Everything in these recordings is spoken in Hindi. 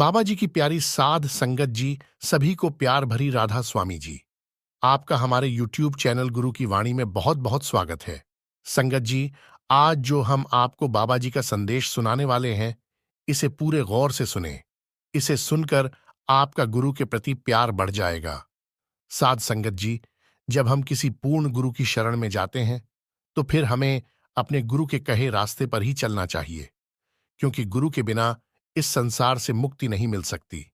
बाबा जी की प्यारी साध संगत जी, सभी को प्यार भरी राधा स्वामी जी। आपका हमारे यूट्यूब चैनल गुरु की वाणी में बहुत बहुत स्वागत है। संगत जी, आज जो हम आपको बाबा जी का संदेश सुनाने वाले हैं, इसे पूरे गौर से सुने। इसे सुनकर आपका गुरु के प्रति प्यार बढ़ जाएगा। साध संगत जी, जब हम किसी पूर्ण गुरु की शरण में जाते हैं, तो फिर हमें अपने गुरु के कहे रास्ते पर ही चलना चाहिए, क्योंकि गुरु के बिना इस संसार से मुक्ति नहीं मिल सकती।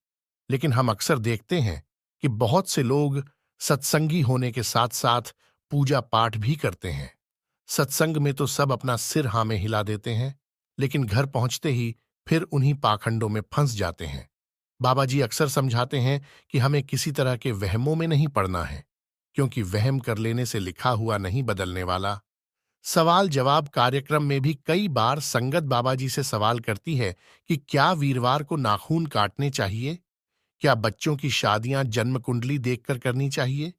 लेकिन हम अक्सर देखते हैं कि बहुत से लोग सत्संगी होने के साथ साथ पूजा पाठ भी करते हैं। सत्संग में तो सब अपना सिर हाँ में हिला देते हैं, लेकिन घर पहुंचते ही फिर उन्हीं पाखंडों में फंस जाते हैं। बाबा जी अक्सर समझाते हैं कि हमें किसी तरह के वहमों में नहीं पड़ना है, क्योंकि वहम कर लेने से लिखा हुआ नहीं बदलने वाला। सवाल जवाब कार्यक्रम में भी कई बार संगत बाबा जी से सवाल करती है कि क्या वीरवार को नाखून काटने चाहिए? क्या बच्चों की शादियां जन्म कुंडली देखकर करनी चाहिए?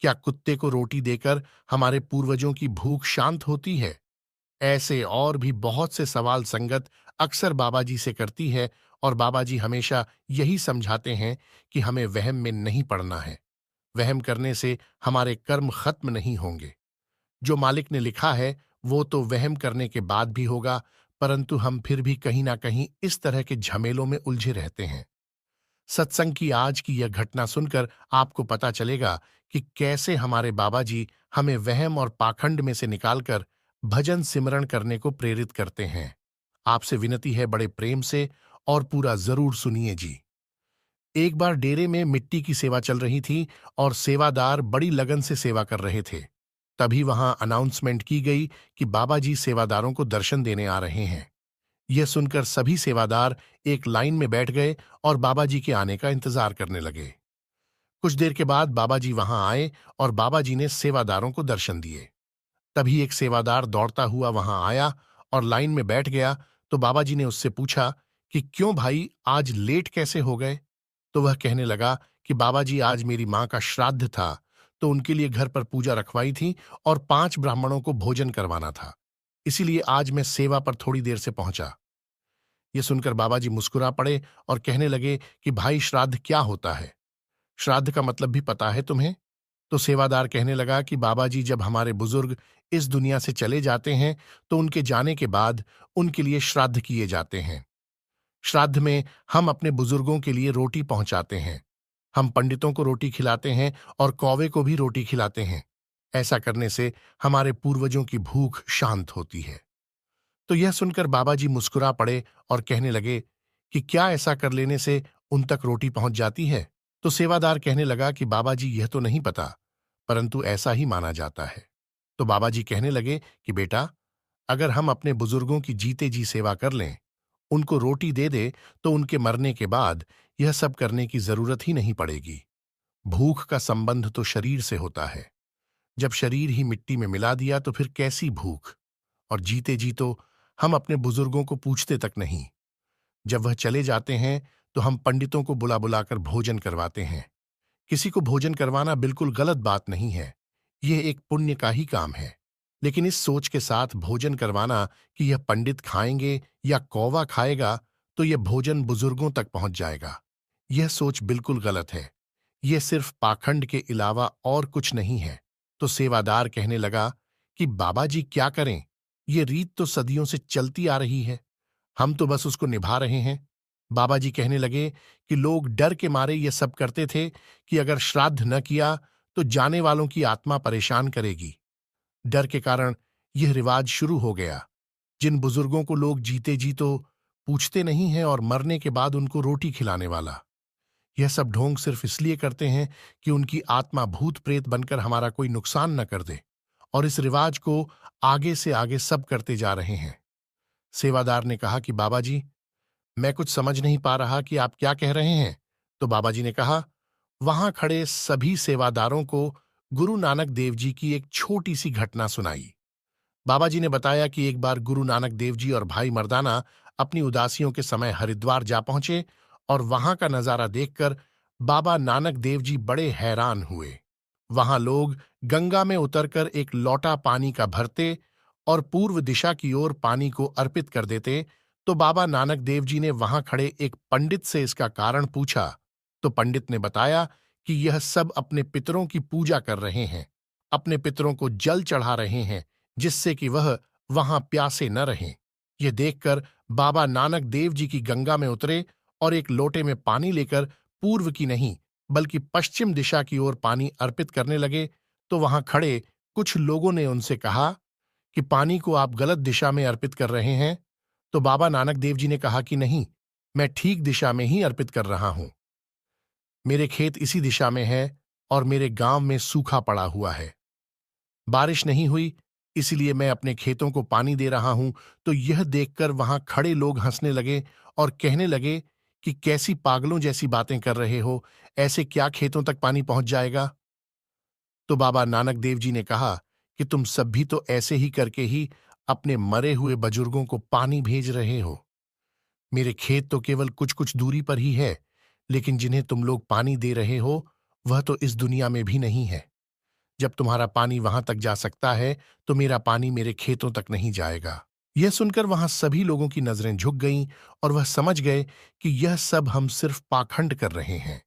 क्या कुत्ते को रोटी देकर हमारे पूर्वजों की भूख शांत होती है? ऐसे और भी बहुत से सवाल संगत अक्सर बाबा जी से करती है, और बाबा जी हमेशा यही समझाते हैं कि हमें वहम में नहीं पड़ना है। वहम करने से हमारे कर्म खत्म नहीं होंगे। जो मालिक ने लिखा है वो तो वहम करने के बाद भी होगा, परंतु हम फिर भी कहीं ना कहीं इस तरह के झमेलों में उलझे रहते हैं। सत्संग की आज की यह घटना सुनकर आपको पता चलेगा कि कैसे हमारे बाबा जी हमें वहम और पाखंड में से निकालकर भजन सिमरण करने को प्रेरित करते हैं। आपसे विनती है बड़े प्रेम से, और पूरा जरूर सुनिए जी। एक बार डेरे में मिट्टी की सेवा चल रही थी, और सेवादार बड़ी लगन से सेवा कर रहे थे। तभी वहां अनाउंसमेंट की गई कि बाबा जी सेवादारों को दर्शन देने आ रहे हैं। यह सुनकर सभी सेवादार एक लाइन में बैठ गए और बाबा जी के आने का इंतजार करने लगे। कुछ देर के बाद बाबा जी वहां आए, और बाबा जी ने सेवादारों को दर्शन दिए। तभी एक सेवादार दौड़ता हुआ वहां आया और लाइन में बैठ गया। तो बाबा जी ने उससे पूछा कि क्यों भाई, आज लेट कैसे हो गए? तो वह कहने लगा कि बाबा जी, आज मेरी मां का श्राद्ध था, तो उनके लिए घर पर पूजा रखवाई थी और 5 ब्राह्मणों को भोजन करवाना था। इसीलिए आज मैं सेवा पर थोड़ी देर से पहुंचा। ये सुनकर बाबा जी मुस्कुरा पड़े और कहने लगे कि भाई, श्राद्ध क्या होता है? श्राद्ध का मतलब भी पता है तुम्हें? तो सेवादार कहने लगा कि बाबा जी, जब हमारे बुजुर्ग इस दुनिया से चले जाते हैं, तो उनके जाने के बाद उनके लिए श्राद्ध किए जाते हैं। श्राद्ध में हम अपने बुजुर्गों के लिए रोटी पहुंचाते हैं। हम पंडितों को रोटी खिलाते हैं और कौवे को भी रोटी खिलाते हैं। ऐसा करने से हमारे पूर्वजों की भूख शांत होती है। तो यह सुनकर बाबा जी मुस्कुरा पड़े और कहने लगे कि क्या ऐसा कर लेने से उन तक रोटी पहुंच जाती है? तो सेवादार कहने लगा कि बाबा जी, यह तो नहीं पता, परंतु ऐसा ही माना जाता है। तो बाबा जी कहने लगे कि बेटा, अगर हम अपने बुजुर्गों की जीते जी सेवा कर लें, उनको रोटी दे दे, तो उनके मरने के बाद यह सब करने की जरूरत ही नहीं पड़ेगी। भूख का संबंध तो शरीर से होता है। जब शरीर ही मिट्टी में मिला दिया तो फिर कैसी भूख? और जीते जी तो हम अपने बुजुर्गों को पूछते तक नहीं। जब वह चले जाते हैं तो हम पंडितों को बुला बुलाकर भोजन करवाते हैं। किसी को भोजन करवाना बिल्कुल गलत बात नहीं है, यह एक पुण्य का ही काम है। लेकिन इस सोच के साथ भोजन करवाना कि यह पंडित खाएंगे या कौवा खाएगा, तो यह भोजन बुजुर्गों तक पहुंच जाएगा, यह सोच बिल्कुल गलत है। यह सिर्फ पाखंड के अलावा और कुछ नहीं है। तो सेवादार कहने लगा कि बाबा जी, क्या करें, यह रीत तो सदियों से चलती आ रही है, हम तो बस उसको निभा रहे हैं। बाबा जी कहने लगे कि लोग डर के मारे ये सब करते थे कि अगर श्राद्ध न किया तो जाने वालों की आत्मा परेशान करेगी। डर के कारण यह रिवाज शुरू हो गया। जिन बुजुर्गों को लोग जीते जी तो पूछते नहीं हैं, और मरने के बाद उनको रोटी खिलाने वाला। यह सब ढोंग सिर्फ इसलिए करते हैं कि उनकी आत्मा भूत प्रेत बनकर हमारा कोई नुकसान न कर दे, और इस रिवाज को आगे से आगे सब करते जा रहे हैं। सेवादार ने कहा कि बाबा जी, मैं कुछ समझ नहीं पा रहा कि आप क्या कह रहे हैं। तो बाबा जी ने कहा, वहां खड़े सभी सेवादारों को गुरु नानक देव जी की एक छोटी सी घटना सुनाई। बाबा जी ने बताया कि एक बार गुरु नानक देव जी और भाई मर्दाना अपनी उदासियों के समय हरिद्वार जा पहुंचे, और वहां का नजारा देखकर बाबा नानक देव जी बड़े हैरान हुए। वहां लोग गंगा में उतरकर एक लौटा पानी का भरते और पूर्व दिशा की ओर पानी को अर्पित कर देते, तो बाबा नानक देव जी ने वहां खड़े एक पंडित से इसका कारण पूछा। तो पंडित ने बताया कि यह सब अपने पितरों की पूजा कर रहे हैं, अपने पितरों को जल चढ़ा रहे हैं, जिससे कि वह वहां प्यासे न रहें। यह देखकर बाबा नानक देव जी की गंगा में उतरे और एक लोटे में पानी लेकर पूर्व की नहीं बल्कि पश्चिम दिशा की ओर पानी अर्पित करने लगे। तो वहां खड़े कुछ लोगों ने उनसे कहा कि पानी को आप गलत दिशा में अर्पित कर रहे हैं। तो बाबा नानक देव जी ने कहा कि नहीं, मैं ठीक दिशा में ही अर्पित कर रहा हूं। मेरे खेत इसी दिशा में है और मेरे गांव में सूखा पड़ा हुआ है। बारिश नहीं हुई, इसलिए मैं अपने खेतों को पानी दे रहा हूं। तो यह देखकर वहां खड़े लोग हंसने लगे और कहने लगे कि कैसी पागलों जैसी बातें कर रहे हो, ऐसे क्या खेतों तक पानी पहुंच जाएगा। तो बाबा नानक देव जी ने कहा कि तुम सब भी तो ऐसे ही करके ही अपने मरे हुए बुजुर्गों को पानी भेज रहे हो। मेरे खेत तो केवल कुछ कुछ दूरी पर ही है, लेकिन जिन्हें तुम लोग पानी दे रहे हो वह तो इस दुनिया में भी नहीं है। जब तुम्हारा पानी वहां तक जा सकता है तो मेरा पानी मेरे खेतों तक नहीं जाएगा। यह सुनकर वहां सभी लोगों की नजरें झुक गईं और वह समझ गए कि यह सब हम सिर्फ पाखंड कर रहे हैं।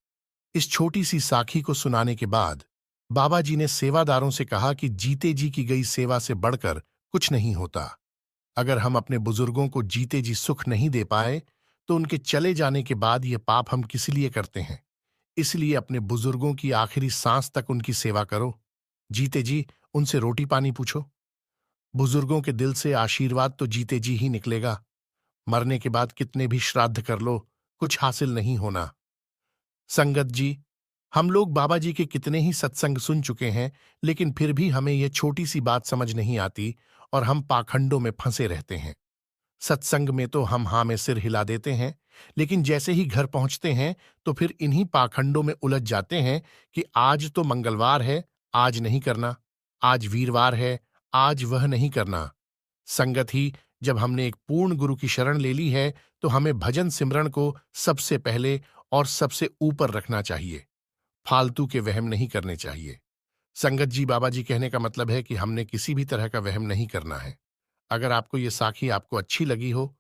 इस छोटी सी साखी को सुनाने के बाद बाबा जी ने सेवादारों से कहा कि जीते जी की गई सेवा से बढ़कर कुछ नहीं होता। अगर हम अपने बुजुर्गों को जीते जी सुख नहीं दे पाए तो उनके चले जाने के बाद यह पाप हम किस लिए करते हैं। इसलिए अपने बुजुर्गों की आखिरी सांस तक उनकी सेवा करो। जीते जी उनसे रोटी पानी पूछो। बुजुर्गों के दिल से आशीर्वाद तो जीते जी ही निकलेगा। मरने के बाद कितने भी श्राद्ध कर लो, कुछ हासिल नहीं होना। संगत जी, हम लोग बाबा जी के कितने ही सत्संग सुन चुके हैं, लेकिन फिर भी हमें यह छोटी सी बात समझ नहीं आती और हम पाखंडों में फंसे रहते हैं। सत्संग में तो हम हाँ में सिर हिला देते हैं, लेकिन जैसे ही घर पहुंचते हैं तो फिर इन्हीं पाखंडों में उलझ जाते हैं कि आज तो मंगलवार है, आज नहीं करना, आज वीरवार है, आज वह नहीं करना। संगत ही, जब हमने एक पूर्ण गुरु की शरण ले ली है तो हमें भजन सिमरन को सबसे पहले और सबसे ऊपर रखना चाहिए। फालतू के वहम नहीं करने चाहिए। संगत जी, बाबा जी कहने का मतलब है कि हमने किसी भी तरह का वहम नहीं करना है। अगर आपको ये साखी आपको अच्छी लगी हो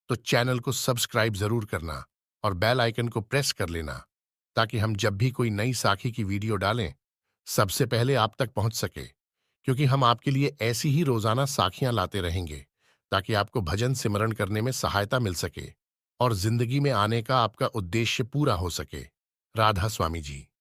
तो चैनल को सब्सक्राइब जरूर करना और बेल आइकन को प्रेस कर लेना, ताकि हम जब भी कोई नई साखी की वीडियो डालें सबसे पहले आप तक पहुंच सके। क्योंकि हम आपके लिए ऐसी ही रोजाना साखियां लाते रहेंगे, ताकि आपको भजन सिमरण करने में सहायता मिल सके और जिंदगी में आने का आपका उद्देश्य पूरा हो सके। राधा स्वामी जी।